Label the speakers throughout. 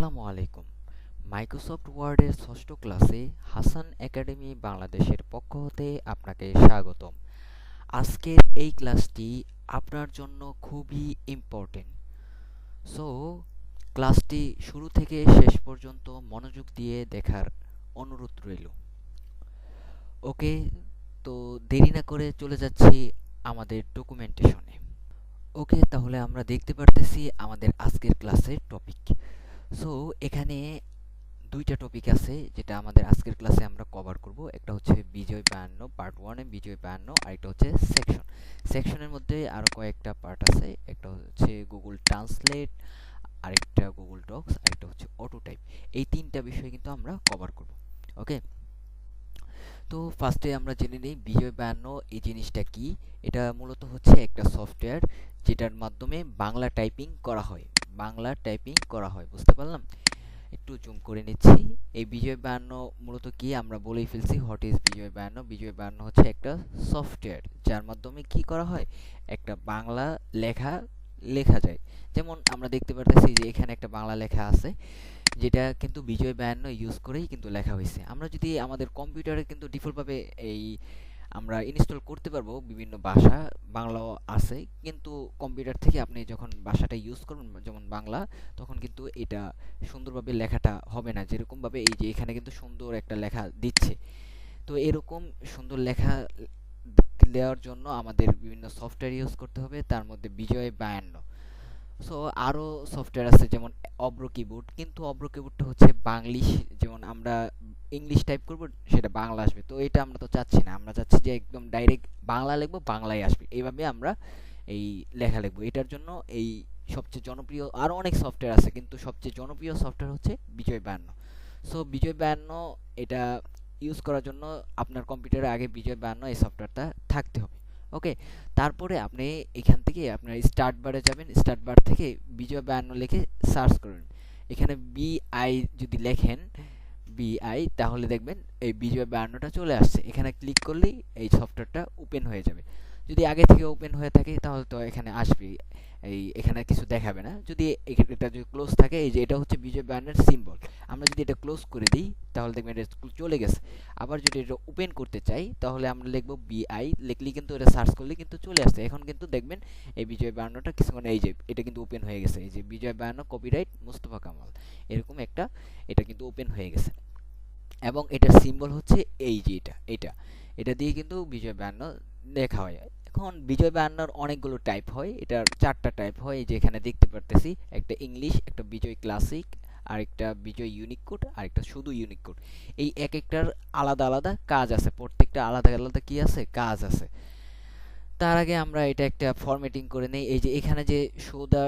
Speaker 1: আসসালামু আলাইকুম। মাইক্রোসফট ওয়ার্ডের ষষ্ঠ ক্লাসে হাসান একাডেমি বাংলাদেশের পক্ষ হতে আপনাকে স্বাগতম। আজকের এই ক্লাসটি আপনার জন্য খুবই ইম্পর্টেন্ট। সো ক্লাসটি শুরু থেকে শেষ পর্যন্ত মনোযোগ দিয়ে দেখার অনুরোধ রইল। ওকে, তো দেরি না করে চলে যাচ্ছি আমাদের ডকুমেন্টেশনে। ওকে, তাহলে আমরা দেখতে পারতেছি আমাদের আজকের ক্লাসের টপিক। সো এখানে দুইটা টপিক আছে যেটা আমাদের আজকের ক্লাসে আমরা কভার করব। একটা হচ্ছে বিজয় 52 পার্ট 1 এ বিজয় 52, আর একটা হচ্ছে সেকশনের মধ্যে আরো কয়েকটা পার্ট আছে। একটা হচ্ছে গুগল ট্রান্সলেট, আরেকটা গুগল ডক্স, আরেকটা হচ্ছে অটো টাইপ। এই তিনটা বিষয় কিন্তু আমরা কভার করব। ওকে, তো ফার্স্টে আমরা জেনে নিই বিজয় 52 এই জিনিসটা কি। এটা মূলত হচ্ছে একটা সফটওয়্যার যেটার মাধ্যমে বাংলা টাইপিং করা হয়। বুঝতে পারলাম? একটু জুম করে নিচ্ছি। এই বিজয় 52 মূলত কি আমরা বলেই ফেলছি। হোয়াট ইজ বিজয় 52? বিজয় 52 হচ্ছে একটা সফটওয়্যার যার মাধ্যমে কি করা হয়, একটা বাংলা লেখা যায়। যেমন আমরা দেখতে পারতেছি যে এখানে একটা বাংলা লেখা আছে, যেটা কিন্তু বিজয় 52 ইউজ করেই কিন্তু লেখা হয়েছে। আমরা যদি আমাদের কম্পিউটারে কিন্তু ডিফল্টভাবে এই আমরা ইনস্টল করতে পারবো বিভিন্ন ভাষা, বাংলাও আছে, কিন্তু কম্পিউটার থেকে আপনি যখন ভাষাটা ইউজ করবেন যেমন বাংলা, তখন কিন্তু এটা সুন্দরভাবে লেখাটা হবে না। যেরকমভাবে এই যে এখানে কিন্তু সুন্দর একটা লেখা দিচ্ছে। তো এরকম সুন্দর লেখা দেওয়ার জন্য আমাদের বিভিন্ন সফটওয়্যার ইউজ করতে হবে, তার মধ্যে বিজয় 52। সো আরও সফটওয়্যার আছে যেমন অব্র কিবোর্ড, কিন্তু অব্র কিবোর্ডটা হচ্ছে বাংলিশ। যেমন আমরা ইংলিশ টাইপ করব, সেটা বাংলা আসবে। তো এটা আমরা তো চাচ্ছি না, আমরা চাচ্ছি যে একদম ডাইরেক্ট বাংলা লিখবো, বাংলায় আসবে। এইভাবে আমরা এই লেখা লিখবো। এটার জন্য এই সবচেয়ে জনপ্রিয় আরও অনেক সফটওয়্যার আছে, কিন্তু সবচেয়ে জনপ্রিয় সফটওয়্যার হচ্ছে বিজয় 52। সো বিজয় 52 এটা ইউজ করার জন্য আপনার কম্পিউটারে আগে বিজয় 52 এই সফটওয়্যারটা থাকতে হবে। ওকে, তারপরে আপনি এখান থেকে আপনার স্টার্ট বারে যাবেন। স্টার্ট বার থেকে বিজয় 52 লিখে সার্চ করবেন। এখানে বিআই যদি লেখেন, বিআই, তাহলে দেখবেন এই বিজয় 52টা চলে আসছে। এখানে ক্লিক করলেই এই সফটওয়্যারটা ওপেন হয়ে যাবে। যদি আগে থেকে ওপেন হয়ে থাকে তাহলে তো এখানে আসবে, এখানে কিছু দেখাবে না। যদি এটা যদি ক্লোজ থাকে, এই যে এটা হচ্ছে বিজয় 52 সিম্বল, আমরা যদি এটা ক্লোজ করে দিই তাহলে দেখবেন এটা চলে গেছে। আবার যদি এটা ওপেন করতে চাই তাহলে আমরা লিখবো বিআই, লিখলেই কিন্তু এটা সার্চ করলে কিন্তু চলে আসছে। এখন কিন্তু দেখবেন এই বিজয় 52টা কিছুক্ষণ, এই যে এটা কিন্তু ওপেন হয়ে গেছে। এই যে বিজয় 52 কপিরাইট মুস্তফা কামাল, এরকম একটা এটা কিন্তু ওপেন হয়ে গেছে। এবং এটার সিম্বল হচ্ছে এই যে এটা দিয়ে কিন্তু বিজয় 52 লেখা হয়। এখন বিজয় 52-র অনেকগুলো টাইপ হয়, এটার 4টা টাইপ হয়। এই যে এখানে দেখতে পারতেছি, একটা ইংলিশ, একটা বিজয় ক্লাসিক, আরেকটা বিজয় ইউনিকোড, আরেকটা শুধু ইউনিকোড। এই এক একটার আলাদা আলাদা কাজ আছে, প্রত্যেকটা আলাদা আলাদা কি আছে, কাজ আছে। তার আগে আমরা এটা একটা ফরম্যাটিং করে নেই। এই যে এখানে যে শো দা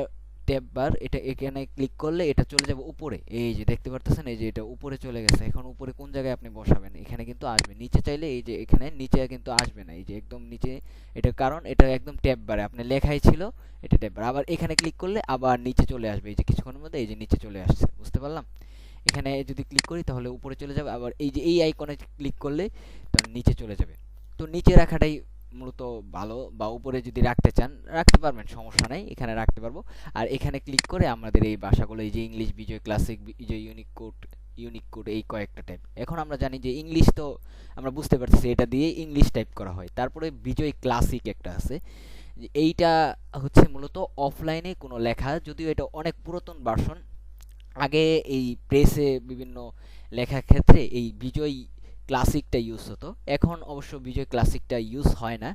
Speaker 1: ট্যাব বার, এটা এখানে ক্লিক করলে এটা চলে যাবে উপরে। এই যে দেখতে পারতেছেন, এই যে এটা উপরে চলে গেছে। এখন উপরে কোন জায়গায় আপনি বসাবেন, এখানে কিন্তু আসবে। নিচে চাইলে এই যে এখানে নিচে কিন্তু আসবে না, এই যে একদম নিচে। এটার কারণ এটা একদম ট্যাব বারে আপনি লেখাই ছিল, এটা ট্যাব বার। আবার এখানে ক্লিক করলে আবার নিচে চলে আসবে। এই যে কিছুক্ষণের মধ্যে এই যে নিচে চলে আসছে। বুঝতে পারলাম? এখানে যদি ক্লিক করি তাহলে উপরে চলে যাবে, আবার এই যে এই আইকনে ক্লিক করলে তাহলে নিচে চলে যাবে। তো নিচে রাখাটাই মূলত ভালো, বা উপরে যদি রাখতে চান রাখতে পারবেন, সমস্যা নাই, এখানে রাখতে পারবো। আর এখানে ক্লিক করে আমাদের এই ভাষাগুলো, এই যে ইংলিশ, বিজয় ক্লাসিক, বিজয় ইউনিকোড এই কয়েকটা টাইপ। এখন আমরা জানি যে ইংলিশ তো আমরা বুঝতে পারতেছি, এটা দিয়ে ইংলিশ টাইপ করা হয়। তারপরে বিজয় ক্লাসিক একটা আছে, এইটা হচ্ছে মূলত অফলাইনে কোনো লেখা, যদিও এটা অনেক পুরাতন ভার্সন। আগে এই প্রেসে বিভিন্ন লেখার ক্ষেত্রে এই বিজয় ক্লাসিকটা ইউজ হতো, এখন অবশ্য বিজয় ক্লাসিকটা ইউজ হয় না।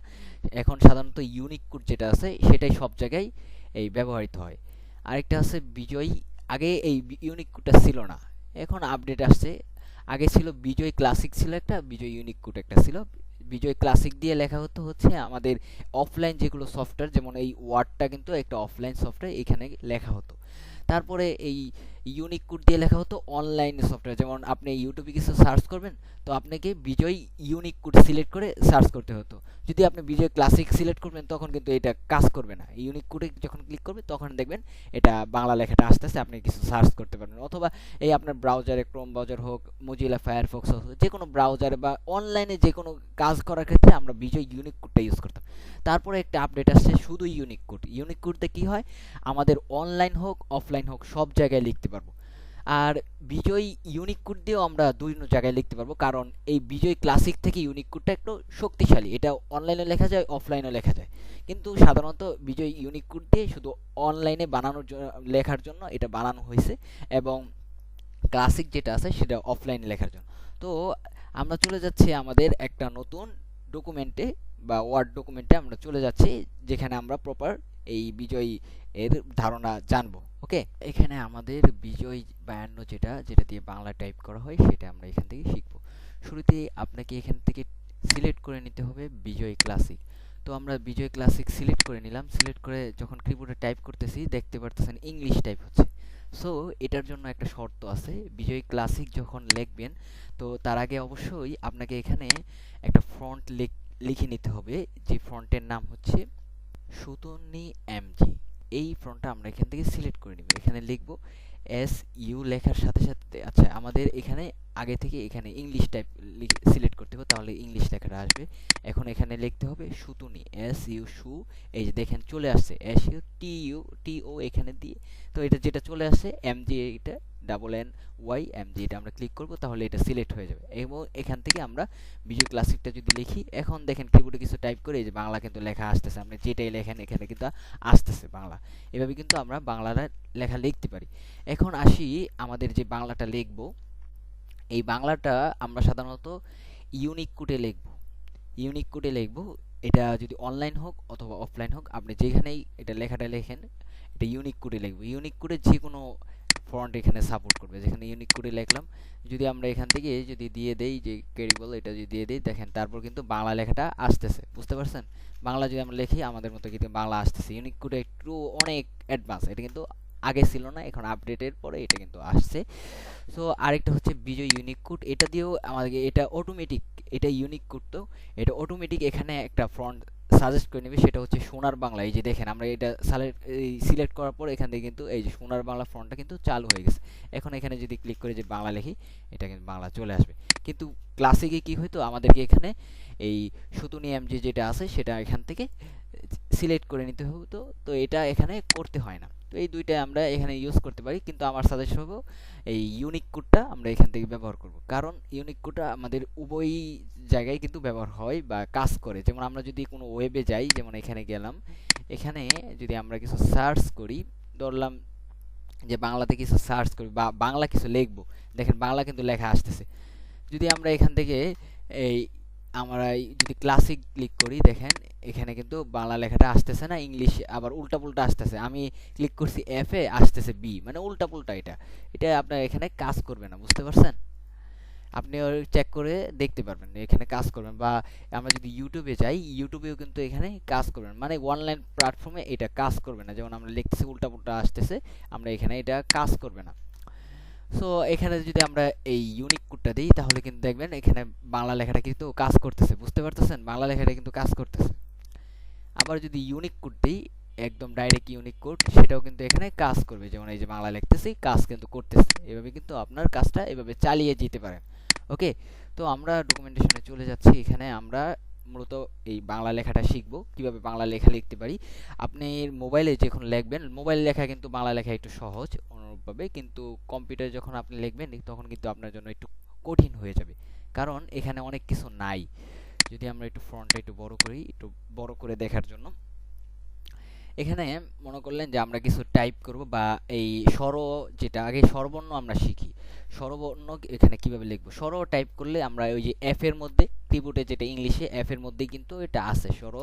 Speaker 1: এখন সাধারণত ইউনিকোড যেটা আছে সেটাই সব জায়গায় এই ব্যবহৃত হয়। আরেকটা আছে বিজয়, আগে এই ইউনিকোডটা ছিল না, এখন আপডেট আসছে। আগে ছিল বিজয় ক্লাসিক, ছিল একটা, বিজয় ইউনিকোড একটা ছিল। বিজয় ক্লাসিক দিয়ে লেখা হতো হচ্ছে আমাদের অফলাইন যেগুলো সফটওয়্যার, যেমন এই ওয়ার্ডটা কিন্তু একটা অফলাইন সফটওয়্যার, এখানে লেখা হতো। তারপরে এই ইউনিকোড দিয়ে লেখা হতো অনলাইন সফটওয়্যার, যেমন আপনি ইউটিউবে কিছু সার্চ করবেন, তো আপনাকে বিজয় ইউনিকোড সিলেক্ট করে সার্চ করতে হতো। যদি আপনি বিজয় ক্লাসিক সিলেক্ট করবেন তখন কিন্তু এটা কাজ করবে না। ইউনিকোডে যখন ক্লিক করবে তখন দেখবেন এটা বাংলা লেখাটা আস্তে আস্তে আপনি কিছু সার্চ করতে পারবেন। অথবা এই আপনার ব্রাউজারে, ক্রোম ব্রাউজার হোক, মোজিলা ফায়ারফক্স হোক, যে কোনো ব্রাউজারে বা অনলাইনে যে কোনো কাজ করার ক্ষেত্রে আমরা বিজয় ইউনিকোডটা ইউজ করতাম। তারপরে একটা আপডেট আসছে শুধু ইউনিকোড। ইউনিকোডতে কি হয়, আমাদের অনলাইন হোক অফলাইন হোক সব জায়গায় লিখতে পারবো। আর বিজয় ইউনিক কোড দিয়েও আমরা দুই জায়গায় লিখতে পারবো, কারণ এই বিজয় ক্লাসিক থেকে ইউনিক কোডটা একটু শক্তিশালী। এটা অনলাইনে লেখা যায়, অফলাইনেও লেখা যায়, কিন্তু সাধারণত বিজয় ইউনিক কোড দিয়ে শুধু অনলাইনে বানানোর জন্য, লেখার জন্য এটা বানানো হয়েছে, এবং ক্লাসিক যেটা আছে সেটা অফলাইনে লেখার জন্য। তো আমরা চলে যাচ্ছি আমাদের একটা নতুন ডকুমেন্টে বা ওয়ার্ড ডকুমেন্টে আমরা চলে যাচ্ছি, যেখানে আমরা প্রপার এই বিজয় এর ধারণা জানবো। ওকে, এখানে আমাদের বিজয় 52 যেটা যেটা দিয়ে বাংলা টাইপ করা হয় সেটা আমরা এখান থেকে শিখবো। শুরুতে আপনাকে এখান থেকে সিলেক্ট করে নিতে হবে বিজয় ক্লাসিক। তো আমরা বিজয় ক্লাসিক সিলেক্ট করে নিলাম। সিলেক্ট করে যখন কিবোর্ডে টাইপ করতেছি দেখতে পারতেছেন ইংলিশ টাইপ হচ্ছে। সো এটার জন্য একটা শর্ত আছে, বিজয় ক্লাসিক যখন লিখবেন তো তার আগে অবশ্যই আপনাকে এখানে একটা ফন্ট লিখে নিতে হবে, যে ফন্টের নাম হচ্ছে সুতনি এমজি। এই ফন্টটা আমরা এখান থেকে সিলেক্ট করে নিব। এখানে লিখব এস ইউ, লেখার সাথে সাথে আচ্ছা আমাদের এখানে আগে থেকে এখানে ইংলিশ টাইপ সিলেক্ট করতে হবে, তাহলে ইংলিশ লেখাটা আসবে। এখন এখানে লিখতে হবে সুতুনি, এস ইউ সু, এই যে দেখেন চলে আসছে এস ইউ টি ও এখানে দিয়ে। তো এটা যেটা চলে আসছে এমজি, এটা ডাবল এন ওয়াই এমজি, এটা আমরা ক্লিক করব, তাহলে এটা সিলেক্ট হয়ে যাবে। এবং এখান থেকে আমরা বিজয় ক্লাসিকটা যদি লিখি, এখন দেখেন কিবোর্ডে কিছু টাইপ করে এই যে বাংলা কিন্তু লেখা আসতেছে, আপনি যেটাই লেখেন এখানে কিন্তু আসতেছে বাংলা। এভাবে কিন্তু আমরা বাংলাটা লেখা লিখতে পারি। এখন আসি আমাদের যে বাংলাটা লিখব, এই বাংলাটা আমরা সাধারণত ইউনিক কোডে লিখব। ইউনিক কোডে লিখব, এটা যদি অনলাইন হোক অথবা অফলাইন হোক, আপনি যেখানেই এটা লেখাটা লেখেন এটা ইউনিক কোডে লিখব। ইউনিক কোডে যে কোনো ফন্ট এখানে সাপোর্ট করবে, যেখানে ইউনিক কোডে লিখলাম। যদি আমরা এখান থেকে যদি দিয়ে দেই যে ক্যারিবল, এটা যদি দিয়ে দেই দেখেন তারপর কিন্তু বাংলা লেখাটা আসতেছে, বুঝতে পারছেন? বাংলা যদি আমরা লিখি আমাদের মতো কিন্তু বাংলা আসতেছে। ইউনিক কোডে একটু অনেক অ্যাডভান্স, এটা কিন্তু আগে ছিল না, এখন আপডেটের পরে এটা কিন্তু আসছে। সো আরেকটা হচ্ছে বিজয় ইউনিক কোড, এটা দিয়েও আমাদেরকে এটা অটোমেটিক, এটা ইউনিক কোড, তো এটা অটোমেটিক এখানে একটা ফন্ট সাজেস্ট করে নেবে, সেটা হচ্ছে সোনার বাংলা। এই যে দেখেন আমরা এটা সিলেক্ট করার পর এখান থেকে কিন্তু এই যে সোনার বাংলা ফন্টটা কিন্তু চালু হয়ে গেছে। এখন এখানে যদি ক্লিক করে যে বাংলা লিখি, এটা কিন্তু বাংলা চলে আসবে। কিন্তু ক্লাসিকে কি হইতো, আমাদেরকে এখানে এই সুতুনি এমজি যেটা আছে সেটা এখান থেকে সিলেক্ট করে নিতে হতো, তো এটা এখানে করতে হয় না। তো এই দুইটা আমরা এখানে ইউজ করতে পারি, কিন্তু আমার সাজেশন হবো এই ইউনিক কোডটা আমরা এখান থেকে ব্যবহার করব, কারণ ইউনিক কোডটা আমাদের উভয় জায়গায় কিন্তু ব্যবহার হয় বা কাজ করে। যেমন আমরা যদি কোনো ওয়েবে যাই, যেমন এখানে গেলাম, এখানে যদি আমরা কিছু সার্চ করি, ধরলাম যে বাংলাতে কিছু সার্চ করি বা বাংলা কিছু লিখবো, দেখেন বাংলা কিন্তু লেখা আসতেছে। যদি আমরা এখান থেকে এই আমরা যদি ক্লাসিক ক্লিক করি, দেখেন এখানে কিন্তু বাংলা লেখাটা আসতেছে না, ইংলিশ আবার উল্টা পুল্টা আসতেছে। আমি ক্লিক করছি এফ এ, আসতেছে বি, মানে উল্টা পুল্টা। এটা এটা আপনার এখানে কাজ করবে না, বুঝতে পারছেন? আপনি চেক করে দেখতে পারবেন এখানে কাজ করবেন। বা আমরা যদি ইউটিউবে যাই, ইউটিউবেও কিন্তু এখানে কাজ করবেন, মানে অনলাইন প্ল্যাটফর্মে এটা কাজ করবে না। যেমন আমরা লিখতেছি উল্টা পুল্টা আসতেছে, আমরা এখানে এটা কাজ করবে না। সো এখানে যদি আমরা এই ইউনিক কোডটা দিই, তাহলে কিন্তু দেখবেন এখানে বাংলা লেখাটা কিন্তু কাজ করতেছে, বুঝতে পারতেছেন? বাংলা লেখাটা কিন্তু কাজ করতেছে। আবার যদি ইউনিক কোড দিই, একদম ডাইরেক্ট ইউনিক কোড, সেটাও কিন্তু এখানে কাজ করবে। যেমন এই যে বাংলা লিখতেছি, কাজ কিন্তু করতেছে। এভাবে কিন্তু আপনার কাজটা এভাবে চালিয়ে যেতে পারেন। ওকে, তো আমরা ডকুমেন্টেশনে চলে যাচ্ছি। এখানে আমরা মূলত এই বাংলা লেখাটা শিখব, কিভাবে বাংলা লেখা লিখতে পারি। আপনি মোবাইলে যখন লিখবেন, মোবাইল লেখা কিন্তু বাংলা লেখা একটু সহজ অনুরূপভাবে, কিন্তু কম্পিউটারে যখন আপনি লিখবেন তখন কিন্তু আপনার জন্য একটু কঠিন হয়ে যাবে, কারণ এখানে অনেক কিছু নাই। যদি আমরা একটু ফন্টটা একটু বড় করি, একটু বড় করে দেখার জন্য, এখানে মনে করলেন যে আমরা কিছু টাইপ করব, বা এই স্বর, যেটা আগে স্বরবর্ণ আমরা শিখি, স্বরবর্ণ এখানে কিভাবে লিখব। স্বর টাইপ করলে আমরা ওই যে এফ এর মধ্যে, কিবোর্ডে যেটা ইংলিশে এফ এর মধ্যেই কিন্তু এটা আছে স্বর,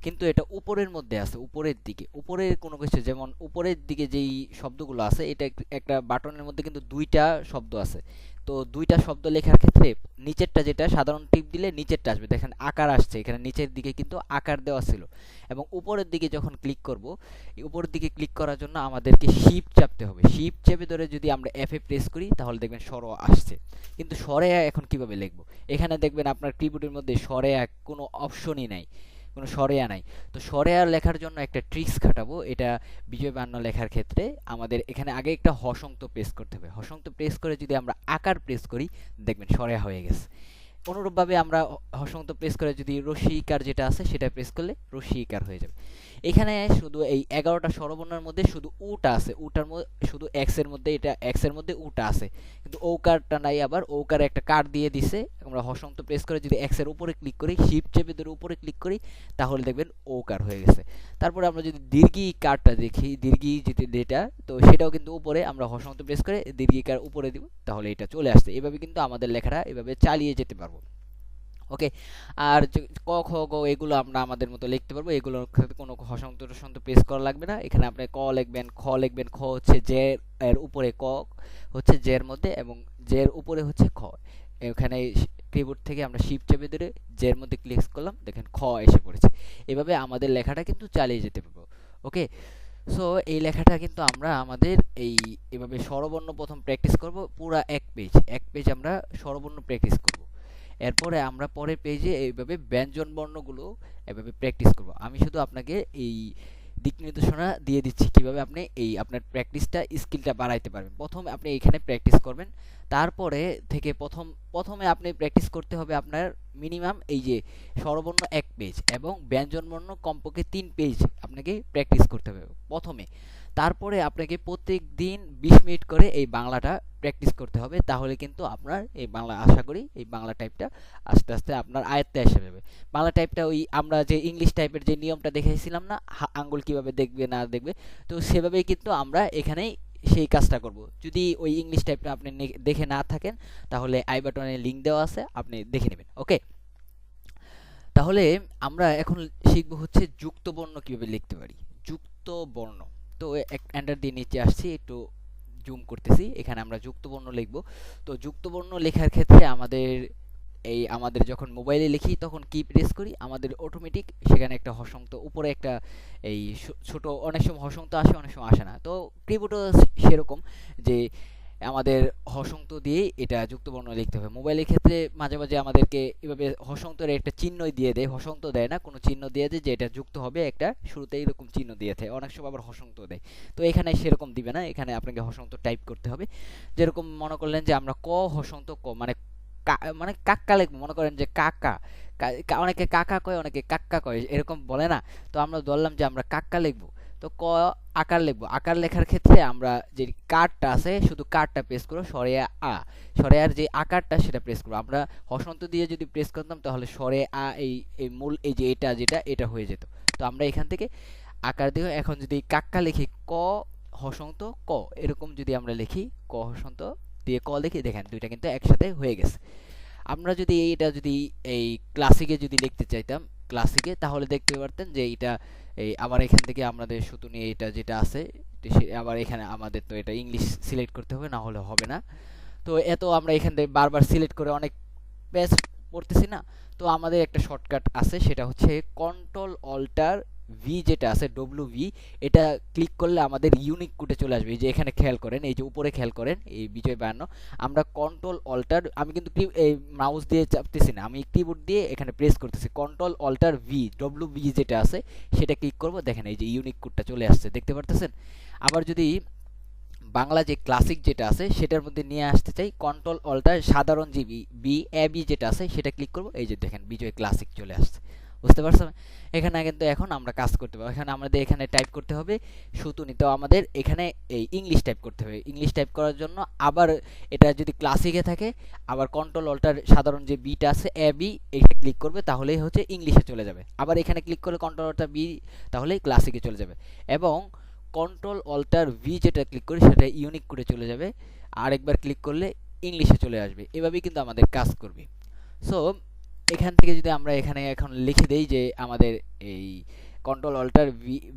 Speaker 1: কিন্তু এটা উপরের মধ্যে আছে, উপরের দিকে, উপরের কোনো কিছু, যেমন উপরের দিকে যেই শব্দগুলো আছে, এটা একটা বাটনের মধ্যে কিন্তু দুইটা শব্দ আছে। তো দুইটা শব্দ লেখার ক্ষেত্রে নিচেরটা, যেটা সাধারণ টিপ দিলে নিচেরটা আসবে, দেখেন আকার আসছে, এখানে নিচের দিকে কিন্তু আকার দেওয়া ছিল। এবং উপরের দিকে যখন ক্লিক করব, উপরের দিকে ক্লিক করার জন্য আমাদেরকে শিফট চাপতে হবে। শিফট চেপে ধরে যদি আমরা এফ এ প্রেস করি, তাহলে দেখবেন স্বর আসছে। কিন্তু স্বরে এখন কিভাবে লিখব, এখানে দেখবেন আপনার কিবোর্ডের মধ্যে স্বরে কোনো অপশনই নাই, কোনো সরেয়া নাই। তো সরেয়া লেখার জন্য একটা ট্রিক্স খাটাবো। এটা বিজয় বান্ন লেখার ক্ষেত্রে আমাদের এখানে আগে একটা হসন্ত প্রেস করতে হবে। হসন্ত প্রেস করে যদি আমরা আকার প্রেস করি, দেখবেন সরেয়া হয়ে গেছে। অনুরূপভাবে আমরা হসন্ত প্রেস করে যদি রস্বইকার যেটা আছে সেটা প্রেস করলে রস্বইকার হয়ে যাবে। এখানে শুধু এই 11টা স্বরবর্ণের মধ্যে শুধু উটা আছে, উটার মধ্যে শুধু এক্স এর মধ্যে, এটা এক্স এর মধ্যে উটা আছে, কিন্তু ঔকারটা নাই। আবার ঔকারে একটা কার দিয়ে দিছে। আমরা হসন্ত প্রেস করে যদি এক্স এর উপরে ক্লিক করি, শিফট চেপে ধরে উপরে ক্লিক করি, তাহলে দেখবেন ঔকার হয়ে গেছে। তারপরে আমরা যদি দীর্ঘী কারটা দেখি, দীর্ঘী যেটা, তো সেটাও কিন্তু উপরে আমরা হসন্ত প্রেস করে দীর্ঘী কার উপরে দিব, তাহলে এটা চলে আসছে। এভাবে কিন্তু আমাদের লেখাটা এভাবে চালিয়ে যেতে পারবো। ওকে। আর ক খ গ এগুলো আমরা আমাদের মতো লিখতে পারবো, এগুলোর ক্ষেত্রে কোনো হসন্ত টসন্ত প্রেস করা লাগবে না। এখানে আপনি ক লিখবেন, খ লিখবেন, খ হচ্ছে জে এর উপরে, ক হচ্ছে জে এর মধ্যে, এবং জে এর উপরে হচ্ছে খ। এখানে কিবোর্ড থেকে আমরা শিফট চেপে ধরে জে এর মধ্যে ক্লিক করলাম, দেখেন খ এসে পড়েছে। এভাবে আমাদের লেখাটা কিন্তু চালিয়ে যেতে পারবো। ওকে। সো এই লেখাটা কিন্তু আমরা আমাদের এভাবে স্বরবর্ণ প্রথম প্র্যাকটিস করব, পুরা এক পেজ আমরা স্বরবর্ণ প্র্যাকটিস করব। এরপরে আমরা পরের পেজে এইভাবে ব্যঞ্জন বর্ণগুলো এভাবে প্র্যাকটিস করব। আমি শুধু আপনাকে এই দিক নির্দেশনা দিয়ে দিচ্ছি কিভাবে আপনি আপনার প্র্যাকটিসটা স্কিলটা বাড়াইতে পারবেন। প্রথমে আপনি এইখানে প্র্যাকটিস করবেন, তারপরে থেকে প্রথমে আপনি প্র্যাকটিস করতে হবে আপনার মিনিমাম এই যে স্বরবর্ণ 1 পেজ এবং ব্যঞ্জনবর্ণ কমপক্ষে 3 পেজ আপনাকে প্র্যাকটিস করতে হবে প্রথমে। তারপরে আপনাকে প্রত্যেক দিন 20 মিনিট করে এই বাংলাটা প্র্যাকটিস করতে হবে, তাহলে কিন্তু আপনার এই বাংলা, আশা করি এই বাংলা টাইপটা আস্তে আস্তে আপনার আয়ত্তে এসে যাবে। বাংলা টাইপটা ওই আমরা যে ইংলিশ টাইপের যে নিয়মটা দেখাইছিলাম না, আঙ্গুল কিভাবে দেখবে না দেখবে, তো সেভাবেই কিন্তু আমরা এখানেই সেই কাজটা করব। যদি ওই ইংলিশ টাইপটা আপনি দেখে না থাকেন, তাহলে আই বাটনে লিংক দেওয়া আছে, আপনি দেখে নেবেন। ওকে। তাহলে আমরা এখন শিখব হচ্ছে যুক্ত বর্ণ কিভাবে লিখতে পারি। যুক্ত বর্ণ, তো এন্টার দিয়ে নিচে আসছি, একটু জুম করতেছি, এখানে আমরা যুক্ত বর্ণ লিখব। তো যুক্ত বর্ণ লেখার ক্ষেত্রে আমাদের যখন মোবাইলে লিখি তখন কি প্রেস করি, আমাদের অটোমেটিক সেখানে একটা হসন্ত উপরে একটা ছোট, অনেক সময় হসন্ত আসে, অনেক সময় আসে না। তো কিবোর্ডও সেরকম, যে আমাদের হসন্ত দিয়ে এটা যুক্ত বর্ণ লিখতে হবে। মোবাইলের ক্ষেত্রে মাঝে মাঝে আমাদেরকে এভাবে হসন্তের একটা চিহ্নই দিয়ে দেয়, হসন্ত দেয় না, কোনো চিহ্ন দিয়ে দেয় যে এটা যুক্ত হবে, একটা শুরুতে এরকম চিহ্ন দিয়ে দেয়, অনেক সময় আবার হসন্ত দেয়। তো এখানে সেরকম দিবে না, এখানে আপনাকে হসন্ত টাইপ করতে হবে। যেরকম মনে করলেন যে আমরা ক হসন্ত ক, মানে কাক্কা লিখবো, মনে করেন যে কাকা, অনেকে কাকা কয়, অনেকে কাক্কা কয়, এরকম বলে না। তো আমরা ধরলাম যে আমরা কাক্কা লিখবো, তো ক আকার লিখবো। আকার লেখার ক্ষেত্রে আমরা যে কারটা আছে, শুধু কারটা প্রেস করবো, সরেয়ার যে আকারটা সেটা প্রেস করবো। আমরা হসন্ত দিয়ে যদি প্রেস করতাম তাহলে সরে আ এই মূল এই যে এটা হয়ে যেত। তো আমরা এখান থেকে আকার দিয়ে, এখন যদি কাক্কা লিখি, ক হসন্ত ক, এরকম যদি আমরা লিখি, ক হসন্ত দিয়ে ক লিখি, দেখেন দুইটা কিন্তু একসাথে হয়ে গেছে। আমরা যদি এটা যদি এই ক্লাসিকে যদি লিখতে চাইতাম, ক্লাসিকে, তাহলে দেখতে পারতেন যে এটা আবার এখান থেকে আমাদের সুতুনি এটা যেটা আছে, আবার এখানে আমাদের তো এটা ইংলিশ সিলেক্ট করতে হবে, না হলে হবে না। তো এত আমরা এখান থেকে বারবার সিলেক্ট করে অনেক পেজ পড়তেছি না। তো আমাদের একটা শর্টকাট আছে, সেটা হচ্ছে কন্ট্রোল অল্টার ভি, যেটা আছে ডব্লিউ ভি, এটা ক্লিক করলে আমাদের ইউনিক কোডে চলে আসবে। এই যে এখানে খেয়াল করেন, এই যে উপরে খেয়াল করেন, এই বিজয় 52, আমরা কন্ট্রোল অল্টার, আমি কিন্তু এই মাউস দিয়ে চাপতেছি না, আমি কিবোর্ড দিয়ে এখানে প্রেস করতেছি, control alt V, W V যেটা আছে সেটা ক্লিক করব, দেখেন এই যে ইউনিক কোডটা চলে আসছে, দেখতে পারতেছেন। আবার যদি বাংলা যে ক্লাসিক যেটা আছে সেটার মধ্যে নিয়ে আসতে চাই, কন্ট্রোল অল্টার সাধারণ যে বি যেটা আছে সেটা ক্লিক করব, এই যে দেখেন বিজয় ক্লাসিক চলে আসছে। বুঝতে পারছেন? এখানে কিন্তু এখন আমরা কাজ করতে পারবো। এখানে টাইপ করতে হবে সুতুনি, তো আমাদের এখানে এই ইংলিশ টাইপ করতে হবে। ইংলিশ টাইপ করার জন্য আবার এটা যদি ক্লাসিকে থাকে, আবার কন্ট্রোল অল্টার সাধারণ যে বিটা আছে বি, এটা ক্লিক করবে, তাহলেই হচ্ছে ইংলিশে চলে যাবে। আবার এখানে ক্লিক করলে কন্ট্রোল অল্টার বি, তাহলেই ক্লাসিকে চলে যাবে। এবং কন্ট্রোল অল্টার ভি যেটা ক্লিক করি সেটা ইউনিক করে চলে যাবে, আরেকবার ক্লিক করলে ইংলিশে চলে আসবে। এভাবেই কিন্তু আমাদের কাজ করবে। সো এখান থেকে যদি আমরা এখানে এখন লিখে দেই যে আমাদের এই কন্ট্রোল অল্টার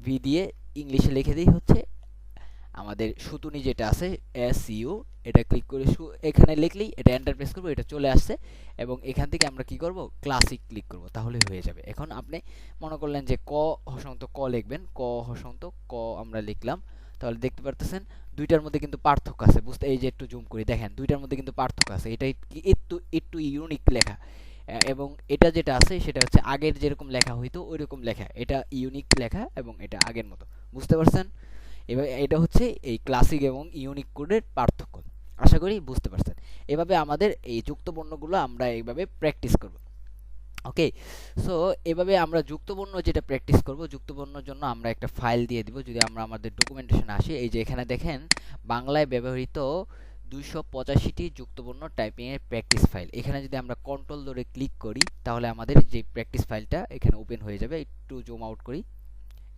Speaker 1: ভি দিয়ে ইংলিশে লিখে দেই হচ্ছে আমাদের সুতুনি যেটা আছে এসইউ, এটা ক্লিক করে এখানে লিখলেই এটা এন্টার প্রেস করব, এটা চলে আসছে। এবং এখান থেকে আমরা কি করব, ক্লাসিক ক্লিক করব, তাহলে হয়ে যাবে। এখন আপনি মনে করলেন যে ক হসন্ত ক লিখবেন, ক হসন্ত ক আমরা লিখলাম, তাহলে দেখতে পারতেছেন দুইটার মধ্যে কিন্তু পার্থক্য আছে। বুঝতে, এই যে একটু জুম করে দেখেন, দুইটার মধ্যে কিন্তু পার্থক্য আছে, এটা একটু একটু ইউনিক লেখা। এবং এটা যেটা আছে সেটা হচ্ছে আগের যেরকম লেখা হইতো ওইরকম লেখা, এটা ইউনিক লেখা এবং এটা আগের মতো। বুঝতে পারছেন? এবার এটা হচ্ছে এই ক্লাসিক এবং ইউনিক কোডের পার্থক্য। আশা করি বুঝতে পারছেন। এভাবে আমাদের এই যুক্ত বর্ণগুলো আমরা এইভাবে প্র্যাকটিস করব। ওকে, সো এভাবে আমরা যুক্তবর্ণ যেটা প্র্যাকটিস করব, যুক্তবর্ণের জন্য আমরা একটা ফাইল দিয়ে দিব। যদি আমরা আমাদের ডকুমেন্টেশন আসি, এই যে এখানে দেখেন বাংলায় ব্যবহৃত 285টি যুক্তবর্ণ টাইপিং এর প্র্যাকটিস ফাইল। এখানে যদি আমরা কন্ট্রোল ধরে ক্লিক করি তাহলে আমাদের যে প্র্যাকটিস ফাইলটা এখানে ওপেন হয়ে যাবে। একটু জুম আউট করি,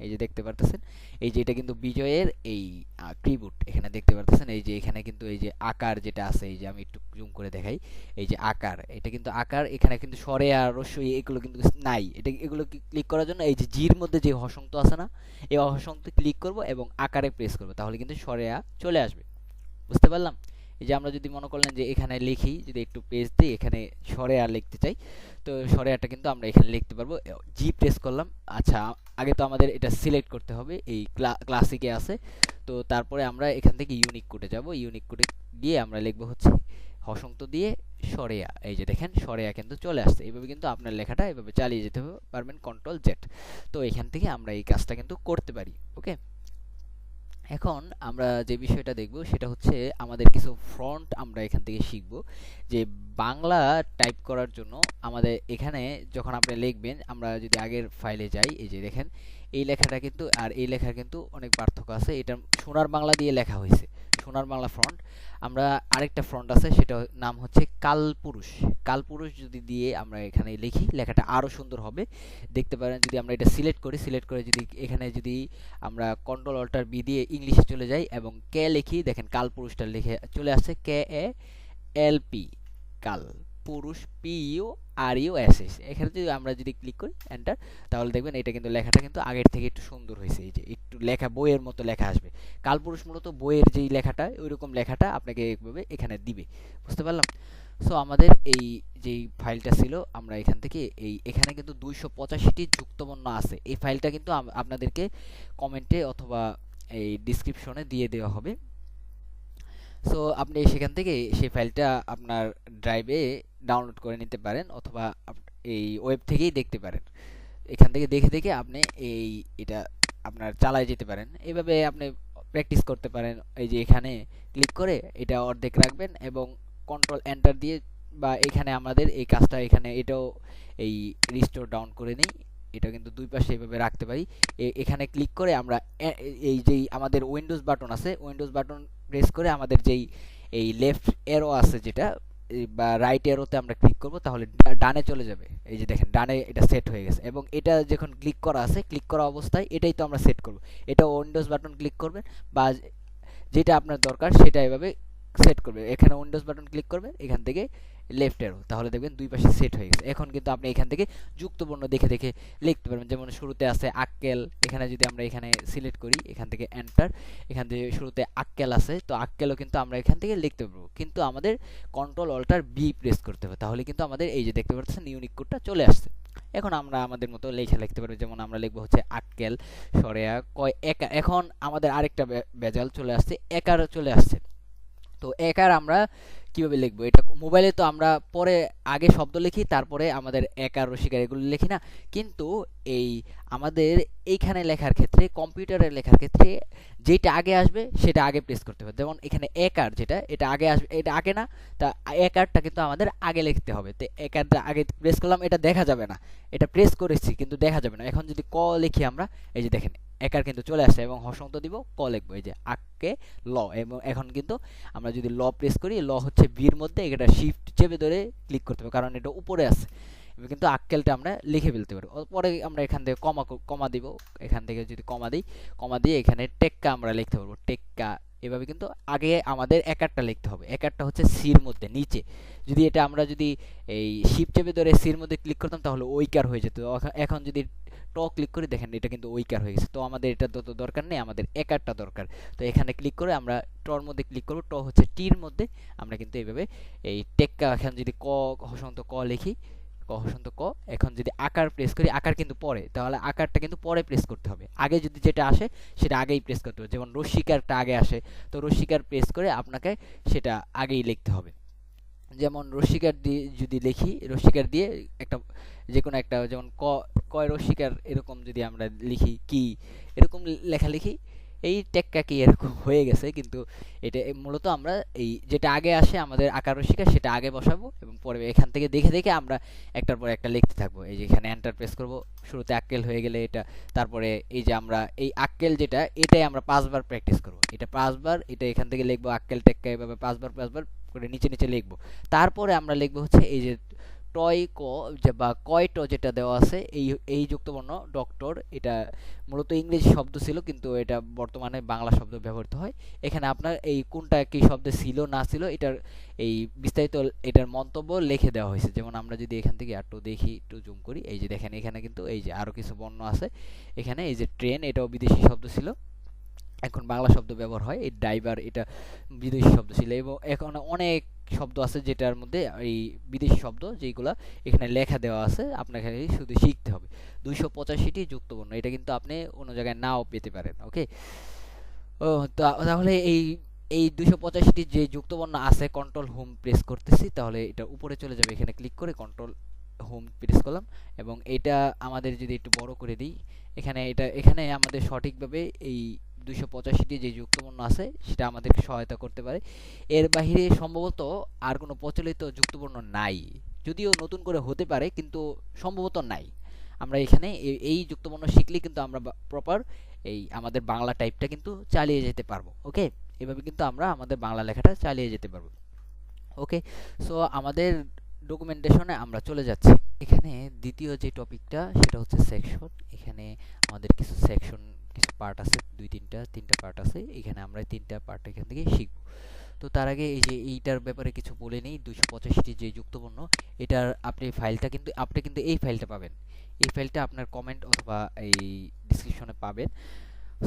Speaker 1: এই যে দেখতে পারতেছেন, এই যে এটা কিন্তু বিজয়ের এই ট্রিবিউট এখানে দেখতে পারতেছেন। এই যে এখানে কিন্তু এই যে আকার যেটা আছে, এই যে আমি একটু জুম করে দেখাই, এই যে আকার, এটা কিন্তু আকার, এখানে কিন্তু স্বরে আর রস্বই এগুলো কিন্তু নাই। এটা এগুলো ক্লিক করার জন্য এই যে জির মধ্যে যে হসন্ত আছে না, এই হসন্ত ক্লিক করব এবং আকারে প্রেস করব, তাহলে কিন্তু স্বরে চলে আসবে। বুঝতে পারলাম? এই যে আমরা যদি মনে করলেন যে এখানে লিখি, যদি একটু পেজ দিই, এখানে স্বরে লিখতে চাই, তো স্বরে কিন্তু আমরা এখানে লিখতে পারবো। জি প্রেস করলাম। আচ্ছা, আগে তো আমাদের এটা সিলেক্ট করতে হবে, এই ক্লাসিকে আছে, তো তারপরে আমরা এখান থেকে ইউনিক কোডে যাব। ইউনিক কোডে গিয়ে আমরা লিখবো হচ্ছে হসন্ত দিয়ে সরেয়া। এই যে দেখেন সরেয়া কিন্তু চলে আসছে। এইভাবে কিন্তু আপনার লেখাটা এভাবে চালিয়ে যেতে পারবেন, কন্ট্রোল জেড। তো এখান থেকে আমরা এই কাজটা কিন্তু করতে পারি। ওকে, এখন আমরা যে বিষয়টা দেখব সেটা হচ্ছে আমাদের কিছু ফ্রন্ট আমরা এখান থেকে শিখব। যে বাংলা টাইপ করার জন্য আমাদের এখানে যখন আপনি লিখবেন, আমরা যদি আগের ফাইলে যাই, এই যে দেখেন এই লেখাটা কিন্তু আর এই লেখার কিন্তু অনেক পার্থক্য আছে। এটা সোনার বাংলা দিয়ে লেখা হয়েছে, সোনার বাংলা ফ্রন্ট। আমরা আরেকটা ফ্রন্ট আছে, সেটা নাম হচ্ছে কালপুরুষ। কালপুরুষ যদি দিয়ে আমরা এখানে লিখি, লেখাটা আরও সুন্দর হবে। দেখতে পারেন যদি আমরা এটা সিলেক্ট করি, সিলেক্ট করে যদি এখানে যদি আমরা কন্ট্রোল অল্টার বি দিয়ে ইংলিশে চলে যাই এবং কে লিখি, দেখেন কালপুরুষটা লিখে চলে আসছে, কে এ এল পি, কাল পুরুষ, P U R U S S. এখানে যদি আমরা যদি ক্লিক করি এন্টার, তাহলে দেখবেন এটা কিন্তু লেখাটা কিন্তু আগের থেকে একটু সুন্দর হয়েছে। এই যে একটু লেখা বইয়ের মতো লেখা আসবে। কালপুরুষ মূলত বইয়ের যেই লেখাটা, ওইরকম লেখাটা আপনাকে এইভাবে এখানে দিবে। বুঝতে পারলাম? সো আমাদের এই যেই ফাইলটা ছিল, আমরা এখান থেকে এখানে কিন্তু 285টি যুক্তবর্ণ আছে। এই ফাইলটা কিন্তু আপনাদেরকে কমেন্টে অথবা এই ডিসক্রিপশনে দিয়ে দেওয়া হবে। সো আপনি সেখান থেকে সেই ফাইলটা আপনার ড্রাইভে ডাউনলোড করে নিতে পারেন, অথবা এই ওয়েব থেকেই দেখতে পারেন। এখান থেকে দেখে দেখে আপনি এটা আপনার চালায় যেতে পারেন। এভাবে আপনি প্র্যাকটিস করতে পারেন। এই যে এখানে ক্লিক করে এটা অর্ধেক রাখবেন এবং কন্ট্রোল এন্টার দিয়ে, বা এখানে আমাদের এই কাজটা এখানে এটাও এই রিস্টোর ডাউন করে নিই, এটা কিন্তু দুই পাশে এভাবে রাখতে পারি। এখানে ক্লিক করে আমরা এই যেই আমাদের উইন্ডোজ বাটন আছে, উইন্ডোজ বাটন প্রেস করে আমাদের যেই এই লেফট এরো আছে যেটা, বা রাইট এরোতে আমরা ক্লিক করব, তাহলে ডানে চলে যাবে। এই যে দেখেন ডানে এটা সেট হয়ে গেছে, এবং এটা যখন ক্লিক করা আছে, ক্লিক করা অবস্থায় এটাই তো আমরা সেট করব। এটা উইন্ডোজ বাটন ক্লিক করবেন, বা যেটা আপনার দরকার সেটা এভাবে সেট করবে। এখানে উইন্ডোজ বাটন ক্লিক করবেন, এখান থেকে লেফট এরো, তাহলে দেখবেন দুই পাশে সেট হয়ে গেছে। এখন কিন্তু আপনি এখান থেকে যুক্তবর্ণ দেখে দেখে লিখতে পারবেন। যেমন শুরুতে আছে আক্কেল, এখানে যদি আমরা এখানে সিলেক্ট করি, এখান থেকে এন্টার, এখান থেকে শুরুতে আক্কেল আছে, তো আক্কেলও কিন্তু আমরা এখান থেকে লিখতে পারবো, কিন্তু আমাদের কন্ট্রোল অল্টার বি প্রেস করতে হবে, তাহলে কিন্তু আমাদের এই যে দেখতে পাচ্ছেন ইউনিক কোডটা চলে আসছে। এখন আমরা আমাদের মতো লেখা লিখতে পারবো। যেমন আমরা লিখবো হচ্ছে আক্কেল সরেয়া কয় একা। এখন আমাদের আরেকটা ভেজাল চলে আসছে, একার চলে আসছে। তো একার আমরা কিভাবে লিখবো? এটা মোবাইলে তো আমরা পরে আগে শব্দ লিখি, তারপরে আমাদের একার রসিকার এগুলো লিখি না, কিন্তু এই আমাদের এইখানে লেখার ক্ষেত্রে, কম্পিউটারে লেখার ক্ষেত্রে যেটা আগে আসবে সেটা আগে প্রেস করতে হবে। যেমন এখানে একার যেটা, এটা আগে আসবে, এটা আগে না, তা একারটা কিন্তু আমাদের আগে লিখতে হবে। তো একারটা আগে প্রেস করলাম, এটা দেখা যাবে না, এটা প্রেস করেছি কিন্তু দেখা যাবে না। এখন যদি ক লিখি আমরা, এই যে দেখেন একার কিন্তু চলে আসছে, এবং হসন্ত দিব, ক লিখবো, এই যে আক্কে ল। এবং এখন কিন্তু আমরা যদি ল প্রেস করি, ল হচ্ছে বির মধ্যে, এটা শিফট চেপে ধরে ক্লিক করতে হবে, কারণ এটা উপরে আছে। কিন্তু আক্কেলটা আমরা লিখে ফেলতে পারি। পরে আমরা এখান থেকে কমা দিব, এখান থেকে যদি কমা দিই, কমা দিয়ে এখানে টেক্কা আমরা লিখতে পারবো, টেক্কা। এভাবে কিন্তু আগে আমাদের একারটা লিখতে হবে। একারটা হচ্ছে সির মধ্যে নিচে। যদি এটা আমরা যদি এই শিফট চেপে ধরে সির মধ্যে ক্লিক করতাম, তাহলে ওইকার হয়ে যেত। এখন যদি ট ক্লিক করে দেখেন, এটা কিন্তু ওইকার হয়ে গেছে। তো আমাদের এটা তো দরকার নেই, আমাদের একারটা দরকার। তো এখানে ক্লিক করে আমরা টর মধ্যে ক্লিক করব, ট হচ্ছে টির মধ্যে। আমরা কিন্তু এইভাবে এই টেক্কা, এখন যদি ক হসন্ত ক লিখি, ক হসন্ত ক, এখন যদি আকার প্রেস করি, আকার কিন্তু পরে, তাহলে আকারটা কিন্তু পরে প্রেস করতে হবে। আগে যদি যেটা আসে সেটা আগেই প্রেস করতে হবে। যেমন রস্যিকারটা আগে আসে, তো রস্যিকার প্রেস করে আপনাকে সেটা আগেই লিখতে হবে। যেমন রস্যিকার দিয়ে যদি লিখি, রস্যিকার দিয়ে একটা যে কোনো একটা, যেমন কয় রস্যিকার, এরকম যদি আমরা লিখি কি, এরকম লেখা লিখি, এই টেক্কা কি এরকম হয়ে গেছে, কিন্তু এটা মূলত আমরা এই যেটা আগে আসে আমাদের আকার রসিকা সেটা আগে বসাবো এবং পরে এখান থেকে দেখে দেখে আমরা একটার পর একটা লিখতে থাকবো। এই যে এখানে এন্টার প্রেস করব, শুরুতে আক্কেল হয়ে গেলে এটা, তারপরে এই যে আমরা এই আক্কেল যেটা এটাই আমরা 5 বার প্র্যাকটিস করব, এটা 5 বার, এটা এখান থেকে লিখবো আক্কেল টেক্কা এভাবে 5 বার করে নিচে নিচে লিখবো। তারপরে আমরা লিখবো হচ্ছে এই যে টয় ক যে বা কয় ট যেটা দেওয়া আছে, এই এই যুক্তবর্ণ ডক্টর, এটা মূলত ইংরেজি শব্দ ছিল কিন্তু এটা বর্তমানে বাংলা শব্দ ব্যবহৃত হয়। এখানে আপনার এই কোনটা কি শব্দে ছিল না ছিল এটার এই বিস্তারিত এটার মন্তব্য লিখে দেওয়া হয়েছে। যেমন আমরা যদি এখান থেকে একটু দেখি, একটু জুম করি, এই যে দেখেন এখানে কিন্তু এই যে আরো কিছু বর্ণ আছে। এখানে এই যে ট্রেন, এটাও বিদেশি শব্দ ছিল, এখন বাংলা শব্দ ব্যবহার হয়। এই ড্রাইভার, এটা বিদেশি শব্দ ছিল, এবং এখন অনেক শব্দ আছে যেটার মধ্যে এই বিদেশি শব্দ যেগুলা এখানে লেখা দেওয়া আছে, আপনাকে শুধু শিখতে হবে। 285টি যুক্তবর্ণ, এটা কিন্তু আপনি অন্য জায়গায় নাও পেতে পারেন। ওকে, ও তাহলে এই এই 285টি যে যুক্তবর্ণ আছে, কন্ট্রোল হোম প্রেস করতেছি, তাহলে এটা উপরে চলে যাবে। এখানে ক্লিক করে কন্ট্রোল হোম প্রেস করলাম, এবং এটা আমাদের যদি একটু বড় করে দিই, এখানে আমাদের সঠিকভাবে এই 285টি যে যুক্তবর্ণ আছে সেটা আমাদেরকে সহায়তা করতে পারে। এর বাহিরে সম্ভবত আর কোনো প্রচলিত যুক্তবর্ণ নাই, যদিও নতুন করে হতে পারে কিন্তু সম্ভবত নাই। আমরা এখানে এই যুক্তবর্ণ শিখলেই কিন্তু আমরা প্রপার এই আমাদের বাংলা টাইপটা কিন্তু চালিয়ে যেতে পারবো। ওকে, এভাবে কিন্তু আমরা আমাদের বাংলা লেখাটা চালিয়ে যেতে পারবো। ওকে, সো আমাদের ডকুমেন্টেশনে আমরা চলে যাচ্ছি। এখানে দ্বিতীয় যে টপিকটা সেটা হচ্ছে সেকশন। এখানে আমাদের কিছু সেকশন, কিছু পার্ট আছে, তিনটা পার্ট আছে। এখানে আমরা তিনটা পার্ট এখান থেকে শিখব। তো তার আগে এই যে এইটার ব্যাপারে কিছু বলে নেই। 285টি যে যুক্তবর্ণ, এটার আপনি কিন্তু এই ফাইলটা পাবেন। এই ফাইলটা আপনার কমেন্ট অথবা এই ডিসক্রিপশনে পাবেন।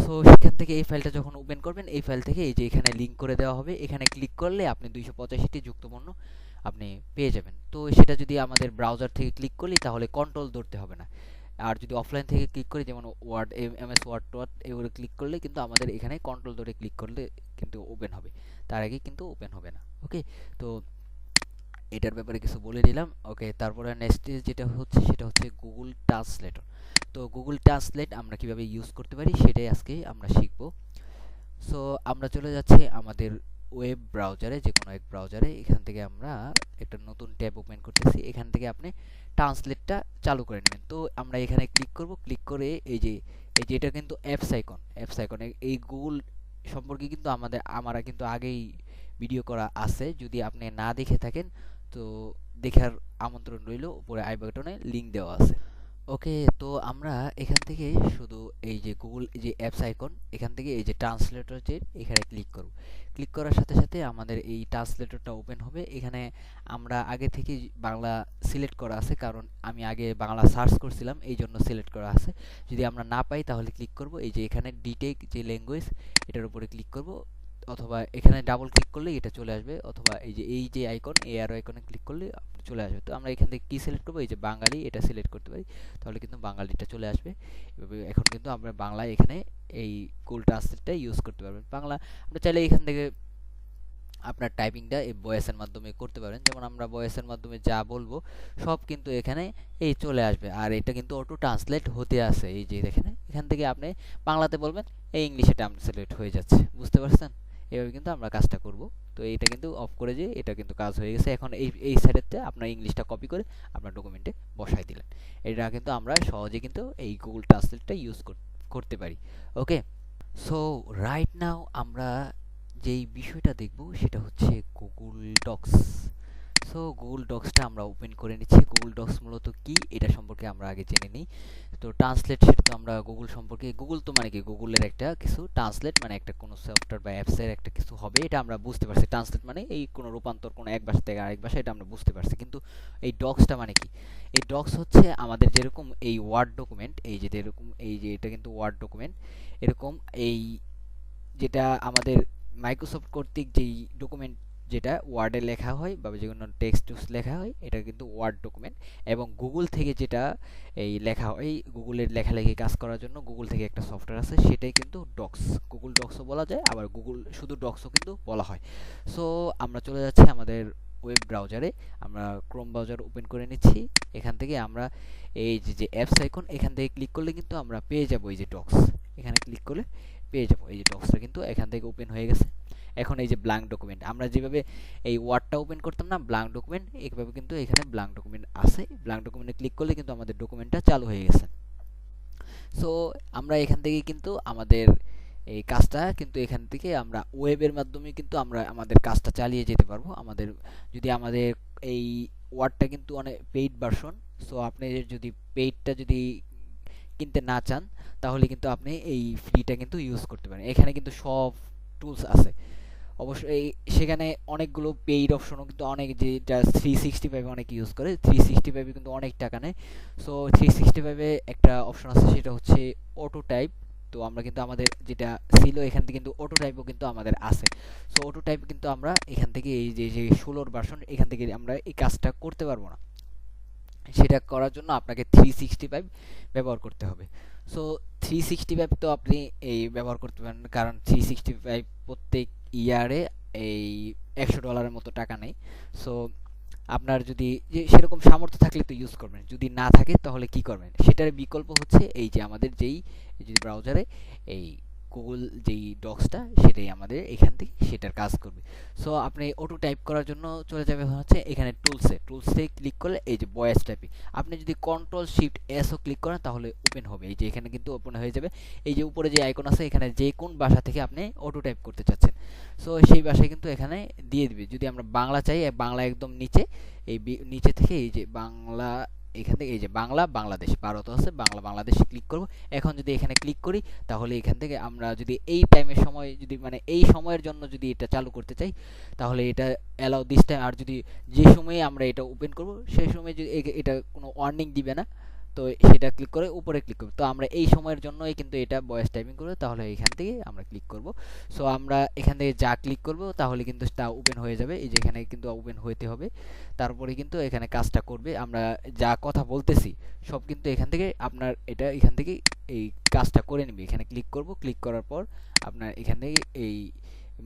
Speaker 1: সো সেখান থেকে এই ফাইলটা যখন ওপেন করবেন, এই ফাইল থেকে এই যে এখানে লিংক করে দেওয়া হবে, এখানে ক্লিক করলে আপনি 285টি যুক্তবর্ণ আপনি পেয়ে যাবেন। তো সেটা যদি আমাদের ব্রাউজার থেকে ক্লিক করি তাহলে কন্ট্রোল ধরতে হবে না। আর যদি অফলাইন থেকে ক্লিক করি, যেমন ওয়ার্ড, এমএস ওয়ার্ড টোয়ার্ড এগুলো ক্লিক করলে কিন্তু আমাদের এখানে কন্ট্রোল ধরে ক্লিক করলে কিন্তু ওপেন হবে, তার আগে কিন্তু ওপেন হবে না। ওকে, তো এটার ব্যাপারে কিছু বলে দিলাম। ওকে, তারপরে নেক্সট যেটা হচ্ছে সেটা হচ্ছে গুগল ট্রান্সলেটর। তো গুগল ট্রান্সলেট আমরা কিভাবে ইউজ করতে পারি সেটাই আজকে আমরা শিখব। সো আমরা চলে যাচ্ছি আমাদের ওয়েব ব্রাউজারে, যে কোনো এক ব্রাউজারে। এখান থেকে আমরা একটা নতুন ট্যাব ওপেন করতেছি, এখান থেকে আপনি ট্রান্সলেটটা চালু করে নেবেন। তো আমরা এখানে ক্লিক করব, ক্লিক করে এই যে এটা কিন্তু অ্যাপস আইকন, এই গুগল সম্পর্কে কিন্তু আমরা কিন্তু আগেই ভিডিও করা আছে, যদি আপনি না দেখে থাকেন তো দেখার আমন্ত্রণ রইল, উপরে আই বাটনে লিংক দেওয়া আছে। ওকে, তো আমরা এখান থেকে শুধু এই যে গুগল যে অ্যাপস আইকন, এখান থেকে এই যে ট্রান্সলেটর, যে এখানে ক্লিক করব। ক্লিক করার সাথে সাথে আমাদের এই ট্রান্সলেটরটা ওপেন হবে। এখানে আমরা আগে থেকে বাংলা সিলেক্ট করা আছে, কারণ আমি আগে বাংলা সার্চ করছিলাম, এই জন্য সিলেক্ট করা আছে। যদি আমরা না পাই তাহলে ক্লিক করব এই যে এখানে ডিটেক যে ল্যাঙ্গুয়েজ, এটার উপরে ক্লিক করব, অথবা এখানে ডাবল ক্লিক করলে এটা চলে আসবে, অথবা এই যে আইকন, এই অ্যারো আইকনে ক্লিক করলে চলে আসবে। তো আমরা এখান থেকে কি সিলেক্ট করব, এই যে বাঙালি, এটা সিলেক্ট করতে পারি, তাহলে কিন্তু বাঙালিটা চলে আসবে। এভাবে এখন কিন্তু আমরা বাংলা এখানে এই গুগল ট্রান্সলেটটা ইউজ করতে পারবেন। বাংলা আমরা চাইলে এখান থেকে আপনার টাইপিংটা এই ভয়েসের মাধ্যমে করতে পারেন, যেমন আমরা ভয়েসের মাধ্যমে যা বলবো সব কিন্তু এখানে এই চলে আসবে, আর এটা কিন্তু অটো ট্রান্সলেট হতে আছে। এই যে দেখেন, এখান থেকে আপনি বাংলাতে বলবেন, এই ইংলিশে ট্রান্সলেট হয়ে যাচ্ছে, বুঝতে পারছেন? এভাবে কিন্তু আমরা কাজটা করব। তো এইটা কিন্তু অফ করে যে এটা কিন্তু কাজ হয়ে গেছে। এখন এই সাইডেতে আপনার ইংলিশটা কপি করে আপনার ডকুমেন্টে বসাই দিলেন। এটা কিন্তু আমরা সহজে কিন্তু এই গুগল ট্রান্সলেটটা ইউজ করতে পারি। ওকে, সো রাইট নাও আমরা যেই বিষয়টা দেখব সেটা হচ্ছে গুগল ডক্স। সো গুগল ডক্সটা আমরা ওপেন করে নিচ্ছি। গুগল ডক্স মূলত কি এটা সম্পর্কে আমরা আগে জেনে নিই। তো ট্রান্সলেট, সেটা তো আমরা গুগল সম্পর্কে, গুগল তো মানে কি, গুগলের একটা কিছু, ট্রান্সলেট মানে একটা কোনো সফটওয়্যার বা অ্যাপসের একটা কিছু হবে, এটা আমরা বুঝতে পারছি। ট্রান্সলেট মানে এই কোনো রূপান্তর, কোনো এক ভাষা থেকে আরেক ভাষা, এটা আমরা বুঝতে পারছি। কিন্তু এই ডক্সটা মানে কি? এই ডক্স হচ্ছে আমাদের যেরকম এই ওয়ার্ড ডকুমেন্ট, এই যে এরকম, এই যে এটা কিন্তু ওয়ার্ড ডকুমেন্ট, এরকম এই যেটা আমাদের মাইক্রোসফট কর্তৃক যেই ডকুমেন্ট যেটা ওয়ার্ডে লেখা হয় বা যে কোনো টেক্সট লেখা হয়, এটা কিন্তু ওয়ার্ড ডকুমেন্ট। এবং গুগল থেকে যেটা এই লেখা হয়, গুগলের লেখালেখি কাজ করার জন্য গুগল থেকে একটা সফটওয়্যার আছে, সেটাই কিন্তু ডক্স। গুগল ডক্সও বলা যায়, আবার গুগল শুধু ডক্সও কিন্তু বলা হয়। সো আমরা চলে যাচ্ছি আমাদের ওয়েব ব্রাউজারে, আমরা ক্রোম ব্রাউজার ওপেন করে নিচ্ছি। এখান থেকে আমরা এই যে অ্যাপস আইকন, এখান থেকে ক্লিক করলে কিন্তু আমরা পেয়ে যাবো এই যে ডক্স। এখানে ক্লিক করলে পেয়ে যাব। এই যে ডক্সটা কিন্তু এখান থেকে ওপেন হয়ে গেছে। এখন এই যে ব্ল্যাঙ্ক ডকুমেন্ট, আমরা যেভাবে এই ওয়ার্ডটা ওপেন করতাম না ব্ল্যাঙ্ক ডকুমেন্ট, এইভাবে কিন্তু এখানে ব্ল্যাঙ্ক ডকুমেন্ট আছে। ব্ল্যাঙ্ক ডকুমেন্টে ক্লিক করলে কিন্তু আমাদের ডকুমেন্টটা চালু হয়ে গেছে। সো আমরা এখান থেকে কিন্তু আমাদের এই কাজটা কিন্তু এখান থেকে আমরা ওয়েবের মাধ্যমে কিন্তু আমরা আমাদের কাজটা চালিয়ে যেতে পারবো। যদি আমাদের এই ওয়ার্ডটা কিন্তু অনেক পেইড ভার্সন। সো আপনি যদি পেইডটা যদি কিনতে না চান তাহলে কিন্তু আপনি এই ফ্রিটা কিন্তু ইউজ করতে পারেন। এখানে কিন্তু সব টুলস আছে। অবশ্যই সেখানে অনেকগুলো পেইড অপশনও কিন্তু অনেক, যেটা 365 অনেক ইউজ করে। 365 কিন্তু অনেক টাকা নেয়। সো 365 একটা অপশন আছে, সেটা হচ্ছে অটো টাইপ। তো আমরা কিন্তু আমাদের যেটা ছিল এখান থেকে কিন্তু অটো টাইপও কিন্তু আমাদের আছে। সো অটো টাইপ কিন্তু আমরা এখান থেকে এই যে 16 ভার্সন, এখান থেকে আমরা এই কাজটা করতে পারবো না। সেটা করার জন্য আপনাকে 365 ব্যবহার করতে হবে। সো 365 তো আপনি এই ব্যবহার করতে পারেন, কারণ 365 প্রত্যেক ইয়ারে এই $100 মতো টাকা নেয়। সো আপনার যদি সেরকম সামর্থ্য থাকলে তো ইউজ করবেন, যদি না থাকে তাহলে কি করবেন, সেটার বিকল্প হচ্ছে এই যে আমাদের যদি ব্রাউজারে এই গুগল যেই ডক্সটা, সেটাই আমাদের এখান থেকে সেটার কাজ করবে। সো আপনি অটো টাইপ করার জন্য চলে যাবে হচ্ছে এখানে টুলসে ক্লিক করলে এই যে ভয়েস টাইপিং, আপনি যদি কন্ট্রোল শিফট এসও ক্লিক করেন তাহলে ওপেন হবে। এই যে এখানে কিন্তু ওপেন হয়ে যাবে। এই যে উপরে যে আইকন আছে, এখানে যে কোন ভাষা থেকে আপনি অটো টাইপ করতে চাচ্ছেন, সো সেই ভাষায় কিন্তু এখানে দিয়ে দিবে। যদি আমরা বাংলা চাই, বাংলা একদম নিচে, এই নিচে থেকে এই যে বাংলা, এখান থেকে এই যে বাংলা বাংলাদেশ, ভারত আছে, বাংলা বাংলাদেশে ক্লিক করব। এখন যদি এখানে ক্লিক করি তাহলে এখান থেকে আমরা যদি এই টাইমের সময় যদি মানে এই সময়ের জন্য যদি এটা চালু করতে চাই তাহলে এটা অ্যালাউ দিস টাইম। আর যদি যে সময়ে আমরা এটা ওপেন করব সেই সময় যদি এটা কোনো ওয়ার্নিং দিবে না, তো সেটা ক্লিক করে উপরে ক্লিক করব। তো আমরা এই সময়ের জন্যই কিন্তু এটা ভয়েস টাইপিং করব, তাহলে এখান থেকে আমরা ক্লিক করব। সো আমরা এখান থেকে যা ক্লিক করব তাহলে কিন্তু তা ওপেন হয়ে যাবে। এই যে এখানে কিন্তু ওপেন হইতে হবে, তারপরে কিন্তু এখানে কাজটা করবে। আমরা যা কথা বলতেছি সব কিন্তু এখান থেকে আপনার এটা এখান থেকে এই কাজটা করে নেবে। এখানে ক্লিক করব, ক্লিক করার পর আপনার এখান থেকে এই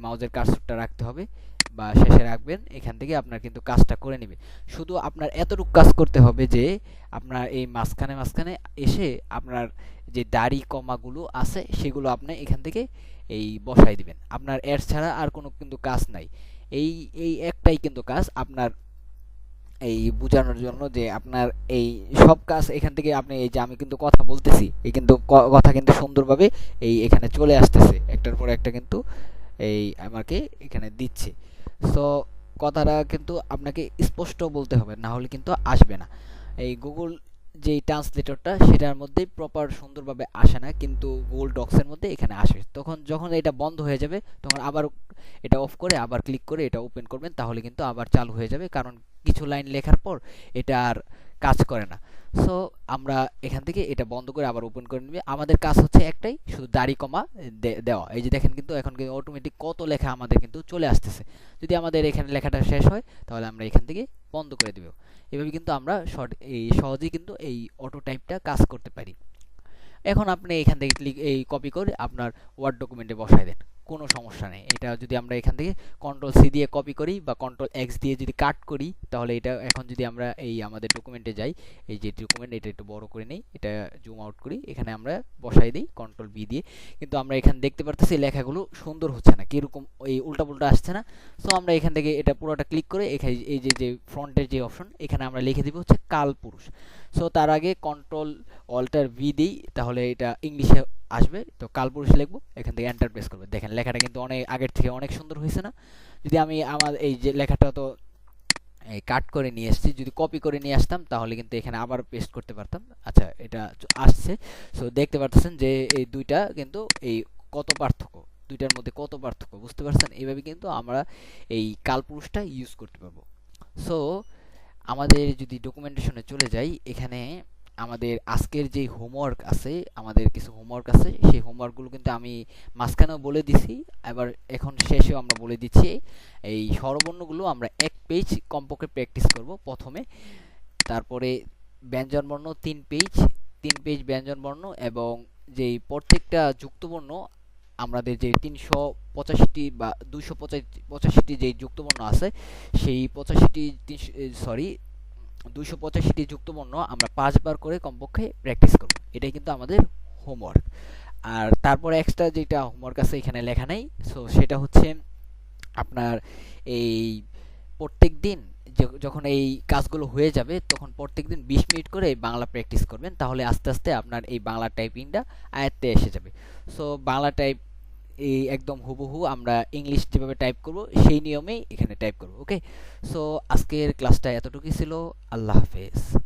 Speaker 1: মাউসের কার্সরটা রাখতে হবে বা শেষে রাখবেন, এখান থেকে আপনার কিন্তু কাজটা করে নেবে। শুধু আপনার এতটুকু কাজ করতে হবে যে আপনার এই মাঝখানে মাঝখানে এসে আপনার যে দাড়ি কমাগুলো আছে সেগুলো আপনি এখান থেকে এই বসাই দিবেন। আপনার এর ছাড়া আর কোনো কিন্তু কাজ নাই। এই এই একটাই কিন্তু কাজ আপনার এই বোঝানোর জন্য যে আপনার এই সব কাজ এখান থেকে আপনি, এই যে আমি কিন্তু কথা বলতেছি, এই কিন্তু কথা কিন্তু সুন্দরভাবে এই এখানে চলে আসতেছে, একটার পর একটা কিন্তু এই আমাকে এখানে দিচ্ছে। সো কথাটা কিন্তু আপনাকে স্পষ্ট বলতে হবে, না হলে কিন্তু আসবে না। এই গুগল যেই ট্রান্সলেটরটা সেটার মধ্যে প্রপার সুন্দরভাবে আসে না, কিন্তু গুগল ডক্সের মধ্যে এখানে আসে। তখন যখন এটা বন্ধ হয়ে যাবে তখন আবার এটা অফ করে আবার ক্লিক করে এটা ওপেন করবেন, তাহলে কিন্তু আবার চালু হয়ে যাবে, কারণ কিছু লাইন লেখার পর এটা আর কাজ করে না। সো আমরা এখান থেকে এটা বন্ধ করে আবার ওপেন করে নেবে। আমাদের কাজ হচ্ছে একটাই, শুধু দাড়ি কমা দেওয়া। এই যে দেখেন কিন্তু এখন কিন্তু অটোমেটিক কত লেখা আমাদের কিন্তু চলে আসতেছে। যদি আমাদের এখানে লেখাটা শেষ হয় তাহলে আমরা এখান থেকে বন্ধ করে দেব। এভাবে কিন্তু আমরা সহজেই কিন্তু এই অটো টাইপটা কাজ করতে পারি। এখন আপনি এখান থেকে এই কপি করে আপনার ওয়ার্ড ডকুমেন্টে বসায় দেন, কোনো সমস্যা নেই। এটা যদি আমরা এখান থেকে কন্ট্রোল সি দিয়ে কপি করি বা কন্ট্রোল এক্স দিয়ে যদি কাট করি তাহলে এটা এখন যদি আমরা এই আমাদের ডকুমেন্টে যাই, এই যে ডকুমেন্ট এটা একটু বড় করে নেই, এটা জুম আউট করি, এখানে আমরা বসাই দিই কন্ট্রোল বি দিয়ে। কিন্তু আমরা এখানে দেখতে পারতেছি লেখাগুলো সুন্দর হচ্ছে না, কিরকম এই উল্টাপুল্টা আসছে না। সো আমরা এখান থেকে এটা পুরোটা ক্লিক করে এখানে এই যে ফ্রন্টের যে অপশন, এখানে আমরা লিখে দিব হচ্ছে কালপুরুষ। সো তার আগে কন্ট্রোল অল্টার ভি দিই, তাহলে এটা ইংলিশে আসবে। তো কালপুরুষ লিখবো, এখান থেকে এন্টার প্রেস করবে। দেখেন লেখাটা কিন্তু অনেক আগের থেকে অনেক সুন্দর হয়েছে না? যদি আমি আমার এই যে লেখাটা তো এই কাট করে নিয়ে এসেছি, যদি কপি করে নিয়ে আসতাম তাহলে কিন্তু এখানে আবার পেস্ট করতে পারতাম। আচ্ছা, এটা আসছে। সো দেখতে পারতেছেন যে এই দুইটা কিন্তু এই কত পার্থক্য, দুইটার মধ্যে কত পার্থক্য বুঝতে পারছেন? এইভাবে কিন্তু আমরা এই কালপুরুষটা ইউজ করতে পারবো। সো আমাদের যদি ডকুমেন্টেশনে চলে যাই, এখানে আমাদের আজকের যে হোমওয়ার্ক আছে, আমাদের কিছু হোমওয়ার্ক আছে, সেই হোমওয়ার্কগুলো কিন্তু আমি মাঝখানেও বলে দিছি, এবার এখন শেষেও আমরা বলে দিচ্ছি। এই স্বরবর্ণগুলো আমরা এক পেজ কমপক্ষে প্র্যাকটিস করব প্রথমে। তারপরে ব্যঞ্জনবর্ণ 3 পেজ ব্যঞ্জনবর্ণ, এবং যেই প্রত্যেকটা যুক্তবর্ণ আমাদের যে 385টি বা 285টি যেই যুক্তবর্ণ আছে, সেই 285টি যুক্তবর্ণ আমরা 5 বার করে কমপক্ষে প্র্যাকটিস করব। এটাই কিন্তু আমাদের হোমওয়ার্ক। আর তারপরে এক্সট্রা যেটা হোমওয়ার্ক আছে এখানে লেখা নাই, সো সেটা হচ্ছে আপনার এই প্রত্যেকদিন যখন এই কাজগুলো হয়ে যাবে তখন প্রত্যেকদিন 20 মিনিট করে বাংলা প্র্যাকটিস করবেন, তাহলে আস্তে আস্তে আপনার এই বাংলা টাইপিংটা আয়ত্তে এসে যাবে। সো বাংলা টাইপ এই একদম হুবহু আমরা ইংলিশ যেভাবে টাইপ করব সেই নিয়মেই এখানে টাইপ করব। ওকে, সো আজকের ক্লাসটা এতটুকুই ছিল। আল্লাহ হাফেজ।